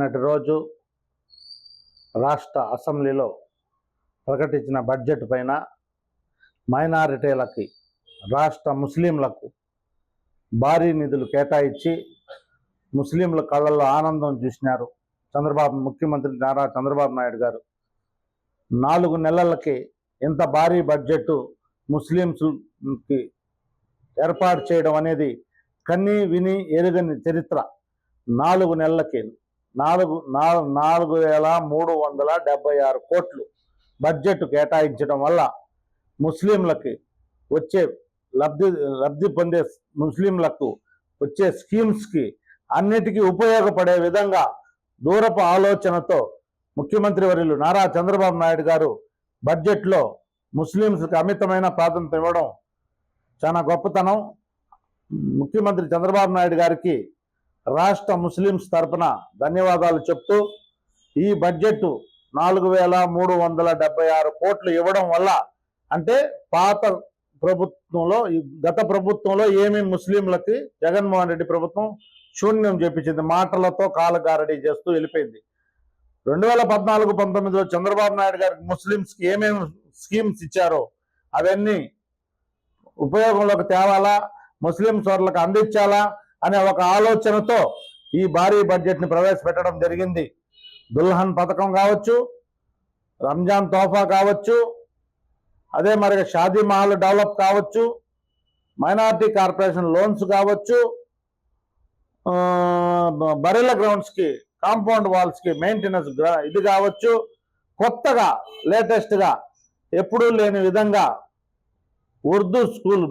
మొన్నటి రోజు రాష్ట్ర అసెంబ్లీలో ప్రకటించిన బడ్జెట్ పైన మైనారిటీలకి, రాష్ట్ర ముస్లింలకు భారీ నిధులు కేటాయించి ముస్లింల కళ్ళల్లో ఆనందం చూసినారు ముఖ్యమంత్రి నారా చంద్రబాబు నాయుడు గారు. 4 నెలలకి ఇంత భారీ బడ్జెట్ ముస్లింస్కి ఏర్పాటు చేయడం అనేది కన్నీ విని ఎరుగని చరిత్ర. 4 నెలలకి 4,376 కోట్లు బడ్జెట్ కేటాయించడం వల్ల ముస్లింలకి వచ్చే లబ్ధి పొందే ముస్లింలకు వచ్చే స్కీమ్స్కి అన్నిటికీ ఉపయోగపడే విధంగా దూరపు ఆలోచనతో ముఖ్యమంత్రి వర్యులు నారా చంద్రబాబు నాయుడు గారు బడ్జెట్లో ముస్లింస్కి అమితమైన ప్రాధాన్యత ఇవ్వడం చాలా గొప్పతనం. ముఖ్యమంత్రి చంద్రబాబు నాయుడు గారికి రాష్ట్ర ముస్లింస్ తరఫున ధన్యవాదాలు చెప్తూ, ఈ బడ్జెట్ 4,376 కోట్లు ఇవ్వడం వల్ల, అంటే పాత ప్రభుత్వంలో గత ప్రభుత్వంలో ఏమేమి ముస్లింలకి జగన్మోహన్ రెడ్డి ప్రభుత్వం శూన్యం చేపించింది, మాటలతో కాలగారడీ చేస్తూ వెళ్ళిపోయింది. 2014-19లో చంద్రబాబు నాయుడు గారికి ముస్లింస్కి ఏమేమి స్కీమ్స్ ఇచ్చారో అవన్నీ ఉపయోగంలోకి తేవాలా, ముస్లిం సోదరులకు అందించాలా అనే ఒక ఆలోచనతో ఈ భారీ బడ్జెట్ని ప్రవేశపెట్టడం జరిగింది. దుల్హన్ పథకం కావచ్చు, రంజాన్ తోఫా కావచ్చు, అదే మరి షాదీ మహల్ డెవలప్ కావచ్చు, మైనారిటీ కార్పొరేషన్ లోన్స్ కావచ్చు, బరిల గ్రౌండ్స్కి కాంపౌండ్ వాల్స్కి మెయింటెనెన్స్ ఇది కావచ్చు, కొత్తగా లేటెస్ట్గా ఎప్పుడూ లేని విధంగా ఉర్దూ స్కూల్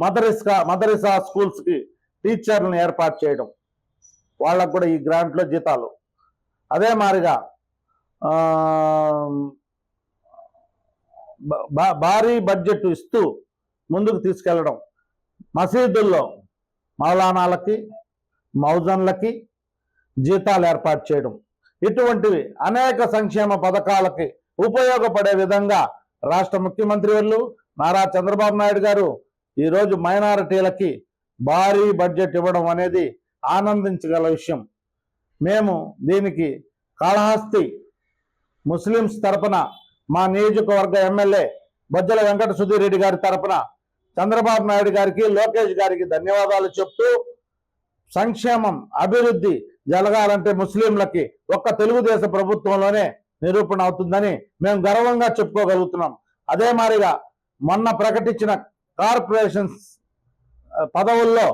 మదరసా స్కూల్స్కి టీచర్లను ఏర్పాటు చేయడం, వాళ్ళకు కూడా ఈ గ్రాంట్లో జీతాలు. అదే మాదిరిగా భారీ బడ్జెట్ ఇస్తూ ముందుకు తీసుకెళ్లడం, మసీదుల్లో మౌలానాలకి మౌజన్లకి జీతాలు ఏర్పాటు చేయడం, ఇటువంటివి అనేక సంక్షేమ పథకాలకి ఉపయోగపడే విధంగా రాష్ట్ర ముఖ్యమంత్రి వర్యులు నారా చంద్రబాబు నాయుడు గారు ఈరోజు మైనారిటీలకి భారీ బడ్జెట్ ఇవ్వడం అనేది ఆనందించగల విషయం. మేము దీనికి కాళహస్తి ముస్లింస్ తరపున మా నియోజకవర్గ ఎమ్మెల్యే బొజ్జల వెంకట సుధీర్ రెడ్డి గారి తరపున చంద్రబాబు నాయుడు గారికి, లోకేష్ గారికి ధన్యవాదాలు చెప్తూ, సంక్షేమం అభివృద్ధి జరగాలంటే ముస్లింలకి ఒక్క తెలుగుదేశం ప్రభుత్వంలోనే నిరూపణ అవుతుందని మేము గర్వంగా చెప్పుకోగలుగుతున్నాం. అదే మాదిరిగా మొన్న ప్రకటించిన కార్పొరేషన్స్ పదవుల్లో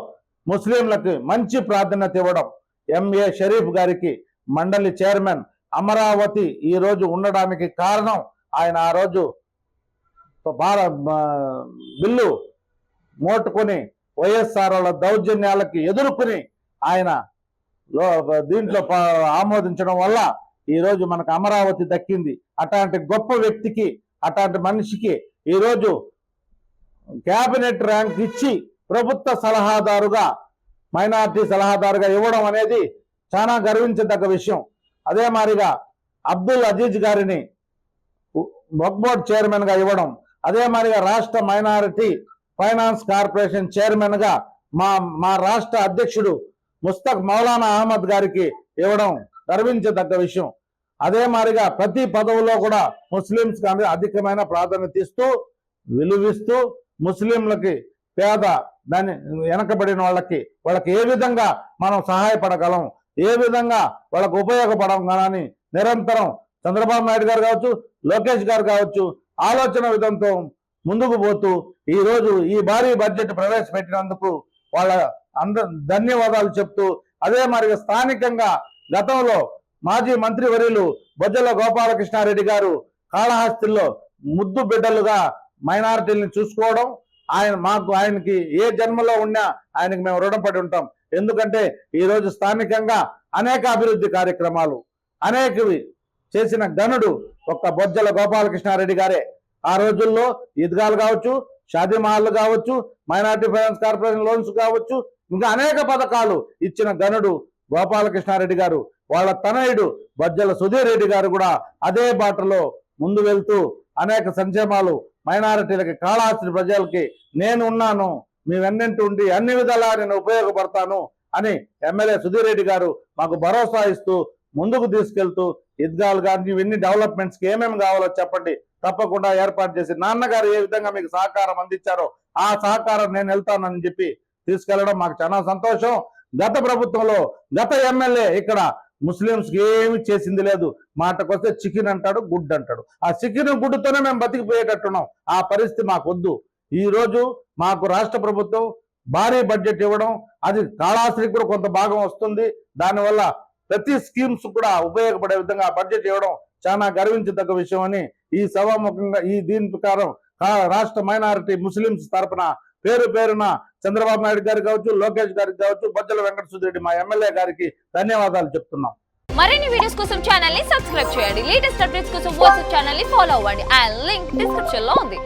ముస్లింలకు మంచి ప్రాధాన్యత ఇవ్వడం, ఎంఏ షరీఫ్ గారికి మండలి చైర్మన్ అమరావతి ఈరోజు ఉండడానికి కారణం ఆయన ఆ రోజు బిల్లు మోటుకొని వైఎస్ఆర్ వాళ్ళ దౌర్జన్యాలకి ఎదుర్కొని ఆయన దీంట్లో ఆమోదించడం వల్ల ఈరోజు మనకు అమరావతి దక్కింది. అట్లాంటి గొప్ప వ్యక్తికి, అట్లాంటి మనిషికి ఈరోజు క్యాబినెట్ ర్యాంక్ ఇచ్చి ప్రభుత్వ సలహాదారుగా, మైనార్టీ సలహాదారుగా ఇవ్వడం అనేది చాలా గర్వించదగ్గ విషయం. అదే మాదిరిగా అబ్దుల్ అజీజ్ గారిని వక్ఫ్ బోర్డ్ చైర్మన్గా ఇవ్వడం, అదే మాదిరిగా రాష్ట్ర మైనారిటీ ఫైనాన్స్ కార్పొరేషన్ చైర్మన్గా మా రాష్ట్ర అధ్యక్షుడు ముస్తక్ మౌలానా అహ్మద్ గారికి ఇవ్వడం గర్వించదగ్గ విషయం. అదే మాదిరిగా ప్రతి పదవులో కూడా ముస్లింస్కి అధికమైన ప్రాధాన్యత ఇస్తూ, విలువిస్తూ, ముస్లింలకి పేద దాన్ని వెనకబడిన వాళ్ళకి ఏ విధంగా మనం సహాయపడగలం, ఏ విధంగా వాళ్ళకు ఉపయోగపడగలని నిరంతరం చంద్రబాబు నాయుడు గారు కావచ్చు, లోకేష్ గారు కావచ్చు ఆలోచన విధంతో ముందుకు పోతూ ఈరోజు ఈ భారీ బడ్జెట్ ప్రవేశపెట్టినందుకు వాళ్ళ ధన్యవాదాలు చెప్తూ, అదే మరి స్థానికంగా గతంలో మాజీ మంత్రి వర్యులు బొజ్జల గోపాలకృష్ణారెడ్డి గారు కాళహస్తిలో ముద్దు బిడ్డలుగా మైనారిటీలను చూసుకోవడం, ఆయనకి ఏ జన్మలో ఉన్నా ఆయనకి మేము రుణపడి ఉంటాం. ఎందుకంటే ఈరోజు స్థానికంగా అనేక అభివృద్ధి కార్యక్రమాలు అనేకవి చేసిన ఘనుడు ఒక్క బొజ్జల గోపాలకృష్ణారెడ్డి గారే. ఆ రోజుల్లో ఈద్గాలు కావచ్చు, షాదీ మహల్ కావచ్చు, మైనారిటీ ఫైనాన్స్ కార్పొరేషన్ లోన్స్ కావచ్చు, ఇంకా అనేక పథకాలు ఇచ్చిన ఘనుడు గోపాలకృష్ణారెడ్డి గారు. వాళ్ళ తనయుడు బొజ్జల సుధీర్ రెడ్డి గారు కూడా అదే బాటలో ముందు వెళ్తూ అనేక సంక్షేమాలు మైనారిటీలకి, కాళహస్తి ప్రజలకి నేను ఉన్నాను, మీ వెన్నంటి ఉండి అన్ని విధాలా నేను ఉపయోగపడతాను అని ఎమ్మెల్యే సుధీర్ రెడ్డి గారు మాకు భరోసా ఇస్తూ ముందుకు తీసుకెళ్తూ ఈద్గాలు కానీ ఇవన్నీ డెవలప్మెంట్స్ కి ఏమేమి కావాలో చెప్పండి, తప్పకుండా ఏర్పాటు చేసి నాన్నగారు ఏ విధంగా మీకు సహకారం అందించారో ఆ సహకారం నేను వెళ్తానని చెప్పి తీసుకెళ్లడం మాకు చాలా సంతోషం. గత ప్రభుత్వంలో గత ఎమ్మెల్యే ఇక్కడ ముస్లింస్ కి ఏమి చేసింది లేదు. మాటకొస్తే చికెన్ అంటాడు, గుడ్ అంటాడు. ఆ చికెన్ గుడ్డుతోనే మేము బతికిపోయేటట్టున్నాం. ఆ పరిస్థితి మాకు వద్దు. ఈ రోజు మాకు రాష్ట్ర ప్రభుత్వం భారీ బడ్జెట్ ఇవ్వడం, అది కాళాస్త్రికి కూడా కొంత భాగం వస్తుంది. దానివల్ల ప్రతి స్కీమ్స్ కూడా ఉపయోగపడే విధంగా బడ్జెట్ ఇవ్వడం చాలా గర్వించదగ్గ విషయం అని ఈ సభాముఖంగా దీని ప్రకారం రాష్ట్ర మైనారిటీ ముస్లింస్ తరపున పేరు పేరున చంద్రబాబు నాయుడు గారికి కావచ్చు, లోకేష్ గారికి కావచ్చు, బొజ్జల వెంకట సుధీరెడ్డి మా ఎమ్మెల్యే గారికి ధన్యవాదాలు చెప్తున్నాం. మరిన్ని వీడియోస్ కోసం ఛానల్ ని సబ్స్క్రైబ్ చేయండి. లేటెస్ట్ అప్డేట్స్ కోసం వాట్సాప్ ఛానల్ ని ఫాలో అవ్వండి. ఆ లింక్ డిస్క్రిప్షన్ లో ఉంది.